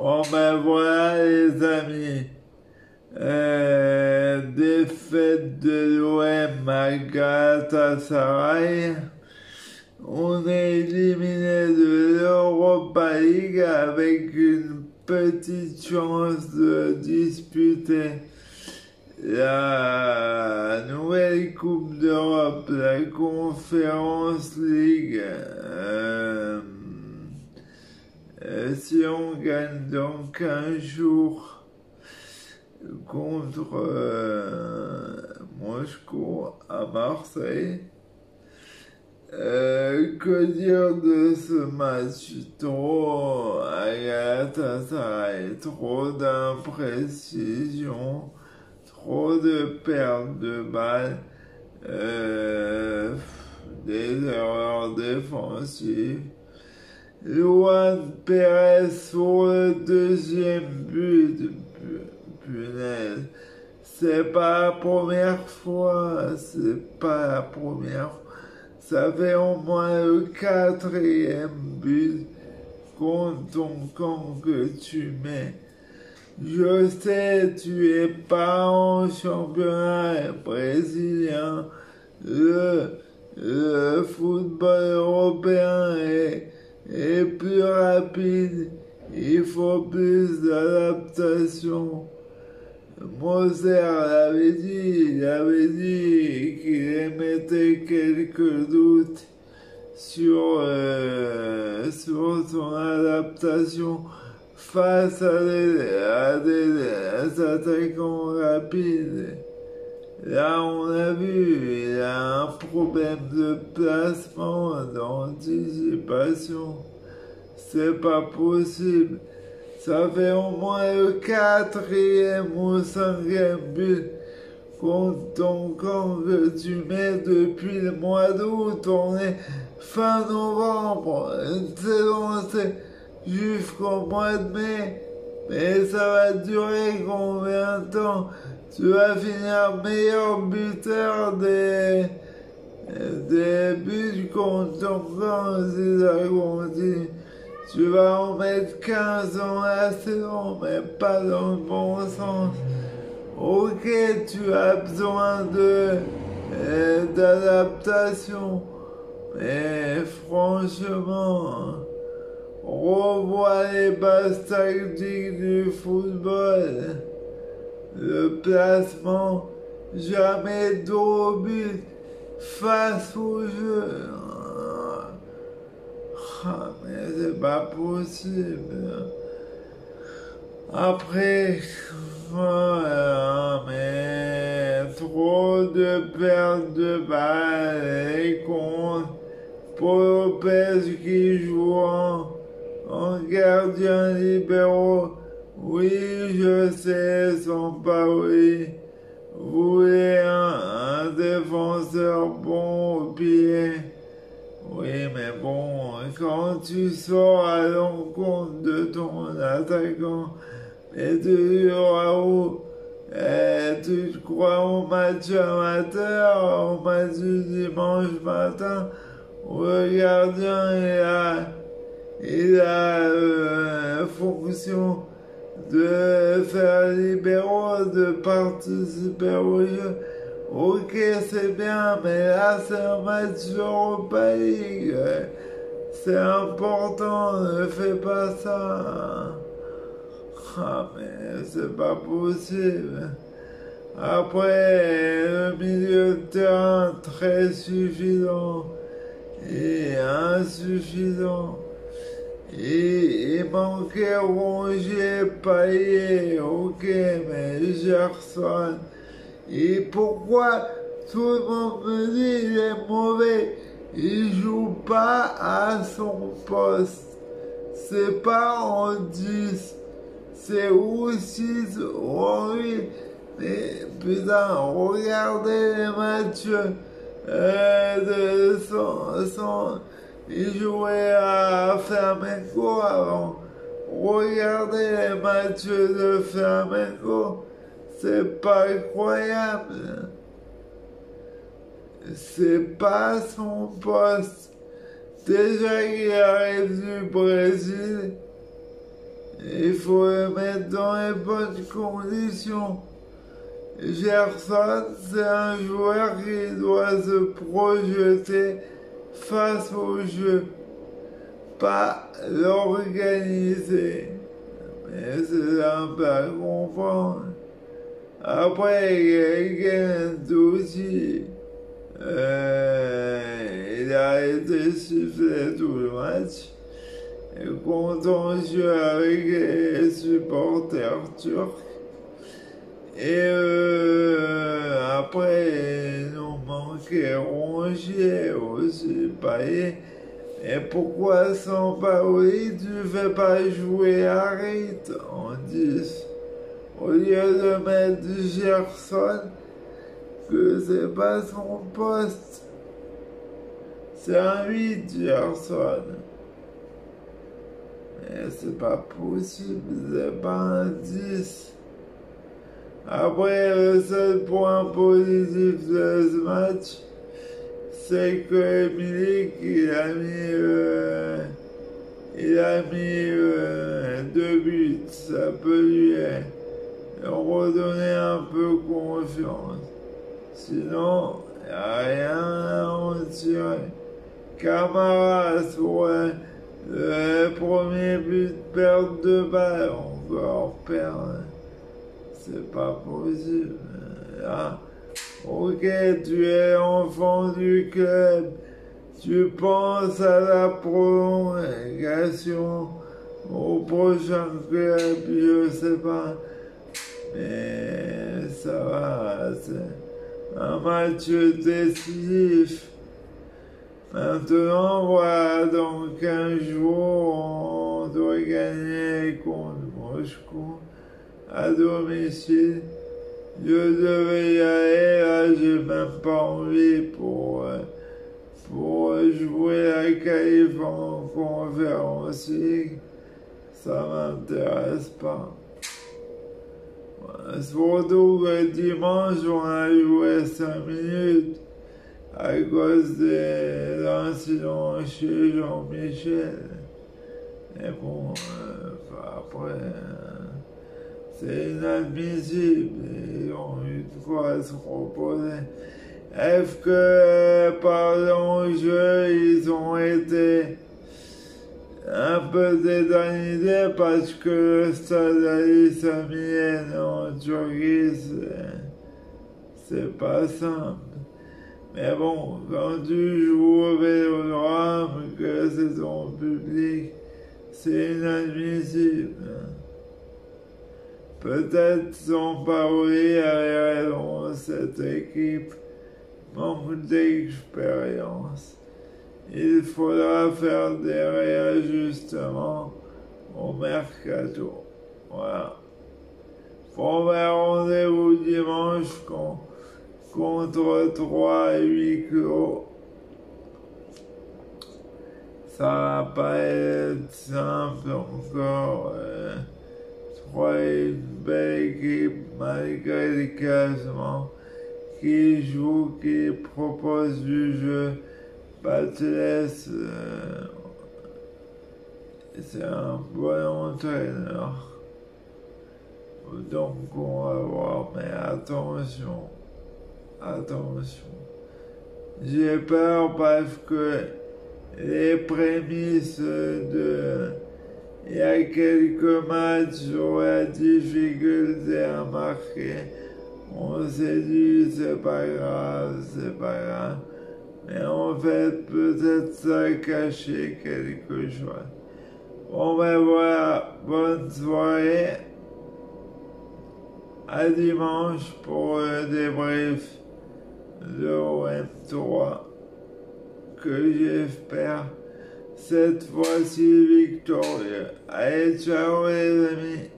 Bon ben voilà les amis, défaite de l'OM à Galatasaray, on est éliminé de l'Europa League avec une petite chance de disputer la nouvelle Coupe d'Europe, la Conference League. Si on gagne dans 15 jours contre Moscou à Marseille, que dire de ce match? Trop à Galatasaray, trop d'imprécision, trop de pertes de balles, des erreurs défensives. Luan Pérez sur le deuxième but, punaise. C'est pas la première fois, c'est pas la première fois. Ça fait au moins le quatrième but contre ton camp que tu mets. Je sais, tu es pas en championnat brésilien. Le football européen est plus rapide. Il faut plus d'adaptation. Moser il avait dit qu'il émettait quelques doutes sur son adaptation face à des attaquants rapides. Là, on a vu, il a un problème de placement, d'anticipation. C'est pas possible. Ça fait au moins le quatrième ou cinquième but contre ton camp que tu mets depuis le mois d'août. On est fin novembre. Une saison, c'est jusqu'au mois de mai. Mais ça va durer combien de temps? Tu vas finir meilleur buteur des buts contre ton camp si ça continue. Tu vas en mettre 15 dans la saison, mais pas dans le bon sens. Ok, tu as besoin d'adaptation, mais franchement, revois les bases tactiques du football. Le placement, jamais dos au but, face au jeu. Mais c'est pas possible. Après, voilà, mais trop de pertes de balles et contre Paul Lopez qui joue en gardien libéraux. Oui, je sais, Sampaoli voulait un défenseur bon au pied. Oui, mais bon, quand tu sors à l'encontre de ton attaquant et tu Raoult, tu te crois au match amateur, au match du dimanche matin, où le gardien il a la fonction de faire libéraux, de participer au jeu. Ok, c'est bien, mais là, c'est un match Europa League. C'est important, ne fais pas ça. Ah, mais c'est pas possible. Après, le milieu de terrain très suffisant et insuffisant. Il manquait Rongier, Payet, ok, mais Gerson. Et pourquoi tout le monde me dit qu'il est mauvais? Il joue pas à son poste. C'est pas en 10. C'est ou 6 ou en 8. Mais putain, regardez les matchs de son. Il jouait à Flamengo avant. Regardez les matchs de Flamengo. C'est pas incroyable. C'est pas son poste. Déjà qu'il arrive du Brésil, Il faut le mettre dans les bonnes conditions. Gerson, c'est un joueur qui doit se projeter face au jeu, pas l'organiser. Mais c'est simple à comprendre. Après, Guendouzi aussi, il a été sifflé tout le match. Et contentieux avec les supporters turcs. Et après, il nous manquait Rongier aussi, Payet. Et pourquoi Sampaoli, tu fais pas jouer Harit en 10 au lieu de mettre Gerson, que c'est pas son poste. C'est un 8, Gerson. Mais c'est pas possible, c'est pas un 10. Après, le seul point positif de ce match, c'est que Milik, il a mis 2 buts. Ça peut lui redonner un peu confiance. Sinon, il n'y a rien à en tirer. Camara, le premier but de perte de balle, encore perdre. C'est pas possible. Là, ok, tu es enfant du club, tu penses à la prolongation, au prochain club, je sais pas. Mais ça va, c'est un match décisif. Maintenant, voilà, dans 15 jours, on doit gagner contre Moscou à domicile. Je devais y aller, là, j'ai même pas envie pour jouer la qualif en Conference League. Ça m'intéresse pas. Surtout que dimanche, on a joué 5 minutes à cause de l'incident chez Jean-Michel. Mais bon, après, c'est inadmissible. Ils ont eu de quoi se reposer. Est-ce que par l'enjeu, ils ont été un peu dédanisés parce que le stade Ali Samiyen en Turquie, c'est pas simple. Mais bon, quand tu joues au Vélodrome, que c'est ton public, c'est inadmissible. Peut-être Sampaoli avait raison, cette équipe manque d'expérience. Il faudra faire des réajustements au mercato. Voilà. Bon, ben, rendez-vous dimanche contre 3 et 8 clos. Ça va pas être simple encore. 3 est une belle équipe malgré les classements, qui joue, qui propose du jeu. Batles, c'est un bon entraîneur. Donc on va voir, mais attention. J'ai peur parce que les prémices il y a quelques matchs sur la difficulté à marquer. On s'est dit c'est pas grave. Mais en fait, peut-être ça cachait quelque chose. Bon ben voilà, bonne soirée. À dimanche pour le débrief de OM3 que j'espère cette fois-ci victorieux. Allez, ciao les amis!